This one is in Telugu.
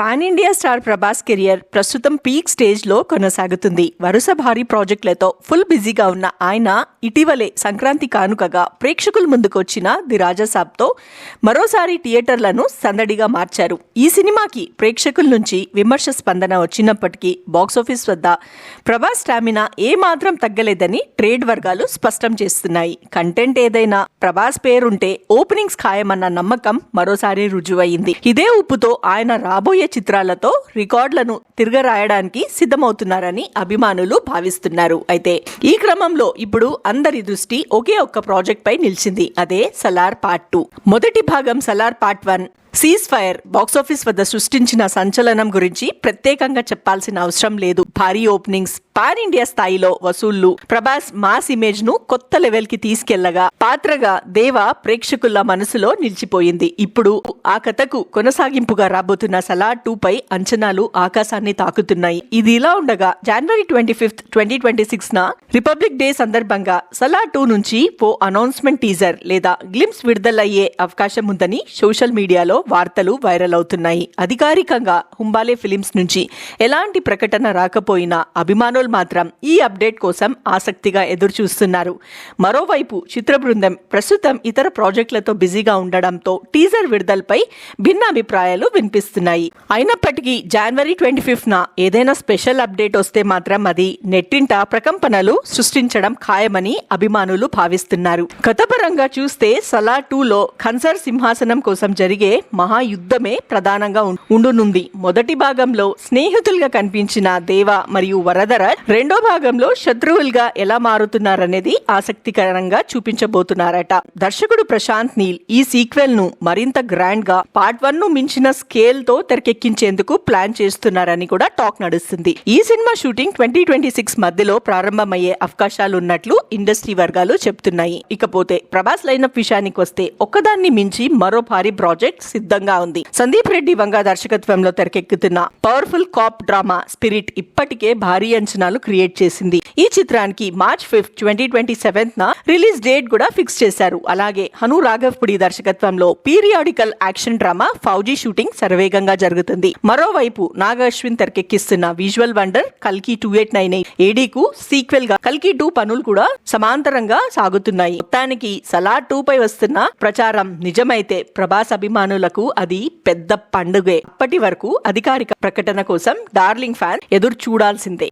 Pan India star Prabhas career ప్రస్తుతం పీక్ స్టేజ్ లో కొనసాగుతుంది. వరుస భారీ ప్రాజెక్టులతో ఫుల్ బిజీగా ఉన్న ఆయన ఇటీవలే సంక్రాంతి కానుకగా ప్రేక్షకుల ముందుకొచ్చిన ది రాజాసాబ్తో మరోసారి థియేటర్లను సందడిగా మార్చారు. ఈ సినిమాకి ప్రేక్షకుల నుంచి విమర్శ స్పందన వచ్చినప్పటికీ బాక్సాఫీస్ వద్ద ప్రభాస్ స్టామినా ఏమాత్రం తగ్గలేదని ట్రేడ్ వర్గాలు స్పష్టం చేస్తున్నాయి. కంటెంట్ ఏదైనా ప్రభాస్ పేరుంటే ఓపెనింగ్స్ ఖాయమన్న నమ్మకం మరోసారి రుజువైంది. ఇదే ఉప్పుతో ఆయన రాబోయే చిత్రాలతో రికార్డులను తిరగరాయడానికి సిద్ధమవుతున్నారని అభిమానులు భావిస్తున్నారు. అయితే ఈ క్రమంలో ఇప్పుడు అందరి దృష్టి ఒకే ఒక్క ప్రాజెక్ట్ పై నిలిచింది. అదే సలార్ పార్ట్ 2. మొదటి భాగం Salaar part 1 cease fire box office వద్ద సృష్టించిన సంచలనం గురించి ప్రత్యేకంగా చెప్పాల్సిన అవసరం లేదు. భారీ ఓపెనింగ్స్, పాన్ ఇండియా స్థాయిలో వసూళ్లు, ప్రభాస్ మాస్ ఇమేజ్ ను కొత్త లెవెల్ కి తీసుకెళ్లగా పాత్రగా దేవా ప్రేక్షకుల మనసులో నిలిచిపోయింది. ఇప్పుడు ఆ కథకు కొనసాగింపుగా రాబోతున్న సలార్ 2 పై అంచనాలు ఆకాశాన్ని తాకుతున్నాయి. ఇది ఇలా ఉండగా జనవరి 25, 2026 రిపబ్లిక్ డే సందర్భంగా సలార్ 2 నుంచి ఓ అనౌన్స్మెంట్ టీజర్ లేదా గ్లింప్స్ విడుదలయ్యే అవకాశం ఉందని సోషల్ మీడియాలో వార్తలు వైరల్ అవుతున్నాయి. అధికారికంగా హుంబాలే ఫిలిమ్స్ నుంచి ఎలాంటి ప్రకటన రాకపోయినా అభిమానులు మాత్రం ఈ అప్డేట్ కోసం ఆసక్తిగా ఎదురు చూస్తున్నారు. మరోవైపు చిత్ర బృందం ప్రస్తుతం ఇతర ప్రాజెక్టులతో బిజీగా ఉండడంతో టీజర్ విడుదలపై భిన్న అభిప్రాయాలు వినిపిస్తున్నాయి. అయినప్పటికీ జనవరి 25న ఏదైనా స్పెషల్ అప్డేట్ వస్తే మాత్రం అది నెట్టింట ప్రకంపనలు సృష్టించడం ఖాయమని అభిమానులు భావిస్తున్నారు. కథపరంగా చూస్తే సలార్ 2లో ఖన్సర్ సింహాసనం కోసం జరిగే మహాయుద్ధమే ప్రధానంగా ఉండునుంది. మొదటి భాగంలో స్నేహితులుగా కనిపించిన దేవా మరియు వరదర రెండో భాగంలో శత్రువులుగా ఎలా మారుతున్నారనేది ఆసక్తికరంగా చూపించబోతున్నారట. దర్శకుడు ప్రశాంత్ నీల్ ఈ సీక్వెల్ ను మరింత గ్రాండ్ గా పార్ట్ 1 ను మించిన స్కేల్ తో తెరకెక్కించేందుకు ప్లాన్ చేస్తున్నారని కూడా టాక్ నడుస్తుంది. ఈ సినిమా షూటింగ్ 2026 మధ్యలో ప్రారంభమయ్యే అవకాశాలున్నట్లు ఇండస్ట్రీ వర్గాలు చెప్తున్నాయి. ఇకపోతే ప్రభాస్ లైనప్ విషయానికి వస్తే ఒక్కదాన్ని మించి మరో భారీ ప్రాజెక్ట్ సిద్ధంగా ఉంది. సందీప్ రెడ్డి వంగ దర్శకత్వంలో తెరకెక్కుతున్న పవర్ఫుల్ కాప్ డ్రామా స్పిరిట్ ఇప్పటికే భారీ అంచనాలు క్రియేట్ చేసింది. ఈ చిత్రానికి మార్చ్ 5, 2027 రిలీజ్ డేట్ కూడా ఫిక్స్ చేశారు. అలాగే హను రాఘవ్పుడి దర్శకత్వంలో periodical action drama fauji shooting శరవేగంగా జరుగుతుంది. మరోవైపు నాగ్ అశ్విన్ తెరకెక్కిస్తున్న విజువల్ వండర్ కల్కి 2898 ఏడీకు సీక్వెల్ గా కల్కి 2 పనులు కూడా సమాంతరంగా సాగుతున్నాయి. మొత్తానికి సలార్ 2 పై వస్తున్న ప్రచారం నిజమైతే ప్రభాస్ అభిమానులకు అది పెద్ద పండుగే. అప్పటి వరకు అధికారిక ప్రకటన కోసం డార్లింగ్ ఫ్యాన్ ఎదురు చూడాల్సిందే.